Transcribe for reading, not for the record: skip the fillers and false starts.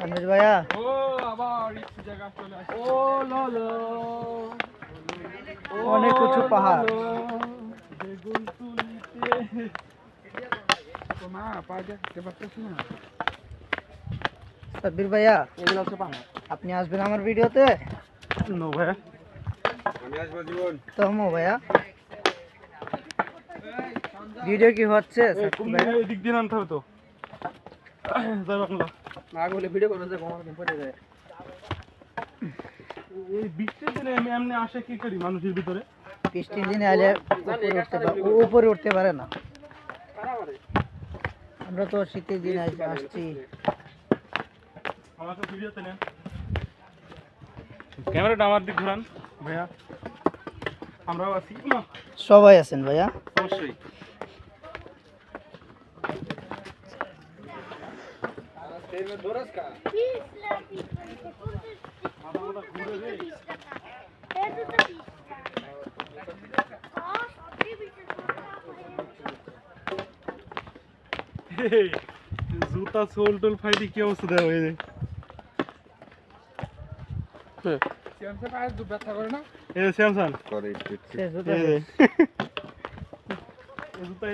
আনিস ভাইয়া ও আবার একটু জায়গা চলে আসে ও ললো অনেক উঁচু পাহাড়। বেগুন তুলিতে তো না পাওয়া যাচ্ছে পারতেছি না সাব্বির ভাইয়া এগুলো হচ্ছে পাহাড় আপনি আসবেন আমার ভিডিওতে? নো ভাইয়া আমি আসবো জীবন তো মো ভাইয়া ভিডিও কি হচ্ছে সাব্বির ভাইয়া? এদিক দিয়ে নামতে হবে তো যাই বাংলা না বলে ভিডিও করে যে ঘুমাতে পড়ে যায় এই বৃষ্টির দিনে আমি এমনি আসে কি করি মানুষের ভিতরে বৃষ্টির দিনে আলে উপরে উঠতে পারে না। আমরা তো শীতের দিনে আসছি। আমার তো ভিডিওতে নেন ক্যামেরাটা আমার দিক ঘুরান ভাইয়া আমরাও আছি না সবাই আছেন ভাইয়া। অবশ্যই জুতা সোল টোল ফাইটি কি অবস্থা দেওয়া হয়ে যায় ব্যথা করে না স্যামসাং সে জুতা এই জুতা